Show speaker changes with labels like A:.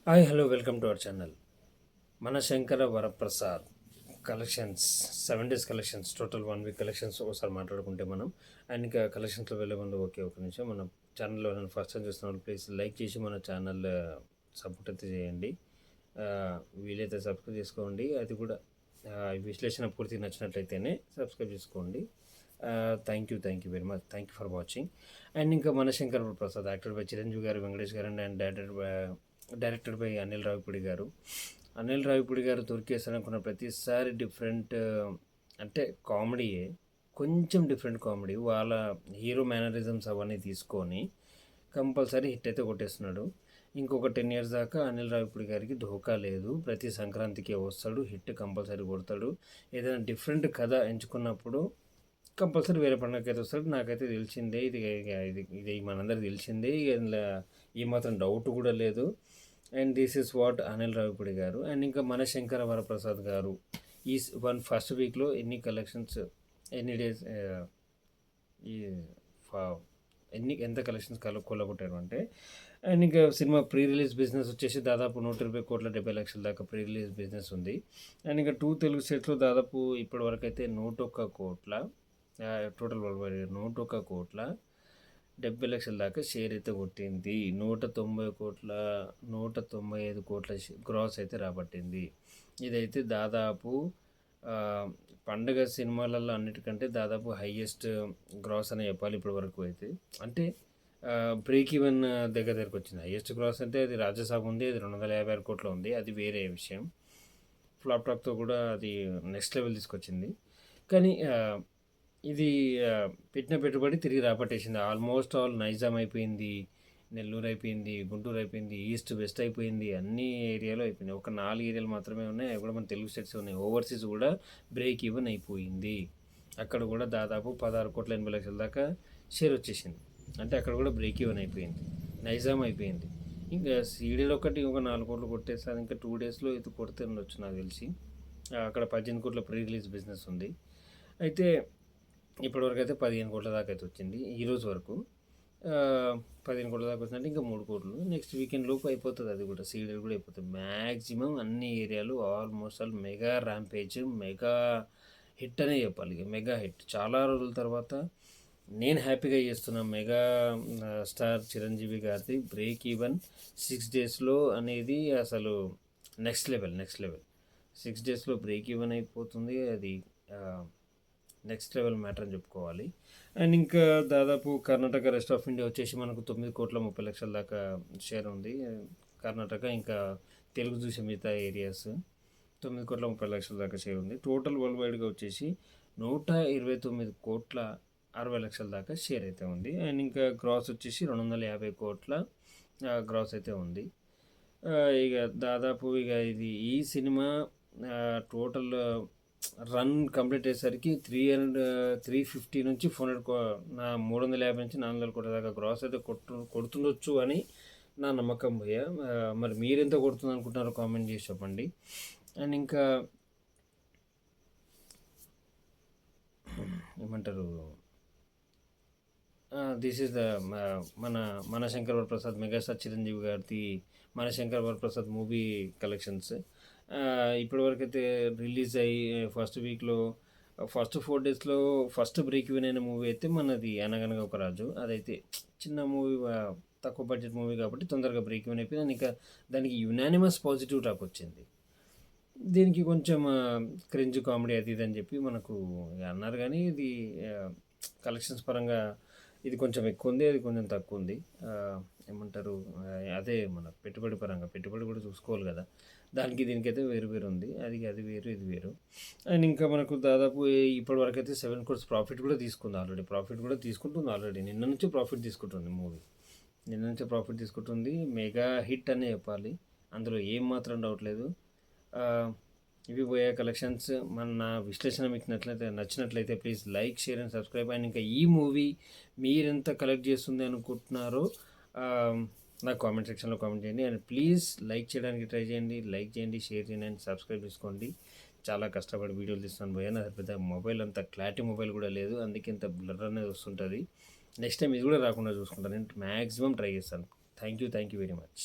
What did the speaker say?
A: Hi hello welcome to our channel. మన Shankara Varaprasad collections 7 days collections total 1 week collections ఒకసారి మాట్లాడుకుంటే మనం అండ్ ఇంకా కలెక్షన్స్లో వెళ్ళే ముందు ఒక నిమిషం మన ఛానల్లో ఫస్ట్ టైం చూస్తున్న ప్లీజ్ లైక్ చేసి మన ఛానల్ సపోర్ట్ అయితే చేయండి. ఆ, వీలైతే సబ్స్క్రైబ్ చేసుకోండి. అది కూడా విశ్లేషణ పూర్తి నచ్చినట్లయితేనే సబ్స్క్రైబ్ చేసుకోండి. Thank you very much. Thank you for watching. And ఇంకా మన శంకర్ ప్రసాద్ యాక్టర్ బై చిరంజీవి గారు, వెంకటేష్ గారు and directed by Anil Ravipudi గారు. అనిల్ రావిపూడి గారు దొరికేసారనుకున్న ప్రతిసారి డిఫరెంట్, అంటే కామెడీయే, కొంచెం డిఫరెంట్ కామెడీ. వాళ్ళ హీరో మేనరిజమ్స్ అవన్నీ తీసుకొని కంపల్సరీ హిట్ అయితే కొట్టేస్తున్నాడు. ఇంకొక 10 years దాకా అనిల్ రావిపూడి గారికి ధోకా లేదు. ప్రతి సంక్రాంతికి వస్తాడు, హిట్ కంపల్సరీ కొడతాడు. ఏదైనా డిఫరెంట్ కథ ఎంచుకున్నప్పుడు కంపల్సరీ వేరే పండుగకి అయితే వస్తాడు. నాకైతే తెలిసిందే, ఇది ఇది ఇది మనందరికి తెలిసిందే, ఇందులో ఏమాత్రం డౌట్ కూడా లేదు. And this is what Anil Ravipudi గారు. అండ్ ఇంకా మన శంకర వరప్రసాద్ గారు ఈ ఫస్ట్ వీక్లో ఎన్ని కలెక్షన్స్, ఎన్ని డేస్, ఈ ఎంత కలెక్షన్స్ కొల్లగొట్టారు అంటే. అండ్ ఇంకా సినిమా ప్రీ రిలీజ్ బిజినెస్ వచ్చేసి దాదాపు 120 కోట్ల 70 లక్షల దాకా ప్రీ రిలీజ్ బిజినెస్ ఉంది. అండ్ ఇంకా 2 తెలుగు స్టేట్స్లో దాదాపు ఇప్పటి వరకు అయితే 101 కోట్ల, టోటల్ వరల్డ్ వైడ్ 101 కోట్ల 70 లక్షల దాకా షేర్ అయితే కొట్టింది. 190 కోట్ల 195 కోట్ల గ్రాస్ అయితే రాబట్టింది. ఇదైతే దాదాపు పండుగ సినిమాలలో అన్నిటికంటే దాదాపు హైయెస్ట్ గ్రాస్ అని చెప్పాలి ఇప్పటి వరకు అయితే. అంటే బ్రేక్ ఈవెన్ దగ్గరకు వచ్చింది. హైయెస్ట్ గ్రాస్ అంటే అది రాజ్యసభ ఉంది, అది 256 కోట్లు ఉంది, అది వేరే విషయం. ఫ్లాప్ టాక్తో కూడా అది నెక్స్ట్ లెవెల్ తీసుకొచ్చింది. కానీ ఇది పెట్టిన పెట్టుబడి తిరిగి రాబట్టేసింది. ఆల్మోస్ట్ ఆల్ నైజాం అయిపోయింది, నెల్లూరు అయిపోయింది, గుంటూరు అయిపోయింది, ఈస్ట్ వెస్ట్ అయిపోయింది, అన్ని ఏరియాలో అయిపోయింది. ఒక 4 ఏరియాలు మాత్రమే ఉన్నాయి, అవి కూడా మన తెలుగు స్టేట్స్ ఉన్నాయి. ఓవర్సీస్ కూడా బ్రేక్ ఈవెన్ అయిపోయింది. అక్కడ కూడా దాదాపు 16 కోట్ల 80 లక్షల దాకా షేర్ వచ్చేసింది. అంటే అక్కడ కూడా బ్రేక్ ఈవెన్ అయిపోయింది, నైజాం అయిపోయింది. ఇంకా సీడీలు ఒకటి ఒక 4 కోట్లు కొట్టేసారి ఇంకా 2 daysలో ఇది కొడితే ఉండొచ్చు నాకు తెలిసి. అక్కడ 18 కోట్ల ప్రీ రిలీజ్ బిజినెస్ ఉంది. అయితే ఇప్పటివరకు అయితే 15 కోట్ల దాకా అయితే వచ్చింది ఈరోజు వరకు. 15 కోట్ల దాకా వచ్చిందంటే ఇంకా 3 కోట్లు నెక్స్ట్ వీకెండ్ లోపు అయిపోతుంది. అది కూడా సీడీలు కూడా అయిపోతుంది. మ్యాక్సిమం అన్ని ఏరియాలు almost all mega rampage, mega hit అనే చెప్పాలి. మెగా హిట్ చాలా రోజుల తర్వాత నేను హ్యాపీగా చేస్తున్న మెగా స్టార్ చిరంజీవి గారిది బ్రేక్ ఈవెన్ 6 daysలో అనేది అసలు నెక్స్ట్ లెవెల్. 6 daysలో బ్రేక్ ఈవెన్ అయిపోతుంది. అది నెక్స్ట్ లెవెల్ మ్యాటర్ అని చెప్పుకోవాలి. అండ్ ఇంకా దాదాపు కర్ణాటక, రెస్ట్ ఆఫ్ ఇండియా వచ్చేసి మనకు 9 కోట్ల 30 లక్షల దాకా షేర్ ఉంది. కర్ణాటక ఇంకా తెలుగు చూసే మిగతా ఏరియాస్ 9 కోట్ల 30 లక్షల దాకా షేర్ ఉంది. టోటల్ వరల్డ్ వైడ్గా వచ్చేసి 129 కోట్ల 60 లక్షల దాకా షేర్ అయితే ఉంది. అండ్ ఇంకా గ్రాస్ వచ్చేసి 250 కోట్ల గ్రాస్ అయితే ఉంది. ఇక దాదాపు ఇక ఇది ఈ సినిమా టోటల్ రన్ కంప్లీట్ అయ్యేసరికి 350 నుంచి 350 నుంచి 400 కోట్ల దాకా గ్రాస్ అయితే కొడుతుండొచ్చు అని నా నమ్మకం భయ్య. మరి మీరెంత కొడుతుంది అనుకుంటున్నారో కామెంట్ చేసి చెప్పండి. అండ్ ఇంకా ఏమంటారు, దిస్ ఈజ్ ద మన శంకర్ వరప్రసాద్ మెగాస్టార్ చిరంజీవి గారిది మన శంకర్ వరప్రసాద్ మూవీ కలెక్షన్స్. ఇప్పటివరకు అయితే రిలీజ్ అయ్యి ఫస్ట్ వీక్లో ఫస్ట్ 4 daysలో ఫస్ట్ బ్రేక్ ఈవెన్ అయిన మూవీ అయితే మనది అనగనగా ఒక రాజు. అదైతే చిన్న మూవీ, తక్కువ బడ్జెట్ మూవీ కాబట్టి తొందరగా బ్రేక్ ఈవెన్ అయిపోయింది. ఇంకా దానికి యునానిమస్ పాజిటివ్ టాక్ వచ్చింది. దీనికి కొంచెం క్రింజ్ కామెడీ అది ఇది అని చెప్పి మనకు అన్నారు. కానీ ఇది కలెక్షన్స్ పరంగా ఇది కొంచెం ఎక్కువ ఉంది, అది కొంచెం తక్కువ ఉంది. ఏమంటారు, అదే మన పెట్టుబడి పరంగా పెట్టుబడి కూడా చూసుకోవాలి కదా. దానికి దీనికైతే వేరు ఉంది. అది వేరు ఇది వేరు. అండ్ ఇంకా మనకు దాదాపు ఇప్పటి వరకు అయితే 7 crores ప్రాఫిట్ కూడా తీసుకుంది ఆల్రెడీ. నిన్న నుంచి ప్రాఫిట్ తీసుకుంటుంది మూవీ. మెగా హిట్ అనే చెప్పాలి, అందులో ఏం మాత్రం డౌట్ లేదు. ఇవి పోయే కలెక్షన్స్. నా విశ్లేషణ మీకు నచ్చినట్లయితే please like, share and subscribe. And ఇంకా ఈ మూవీ మీరెంత కలెక్ట్ చేస్తుంది అనుకుంటున్నారో నాకు కామెంట్ సెక్షన్లో కామెంట్ చేయండి. అండ్ ప్లీజ్ లైక్ చేయడానికి ట్రై చేయండి, లైక్ చేయండి, షేర్ చేయండి అండ్ సబ్స్క్రైబ్ చేసుకోండి. చాలా కష్టపడి వీడియోలు తీస్తున్నాను పోయా. నా పెద్ద మొబైల్ అంత క్లారిటీ మొబైల్ కూడా లేదు, అందుకే ఇంత బ్లర్ అనేది వస్తుంటుంది. నెక్స్ట్ టైం ఇది కూడా రాకుండా చూసుకుంటాను. నేను మ్యాక్సిమం ట్రై చేస్తాను. Thank you very much.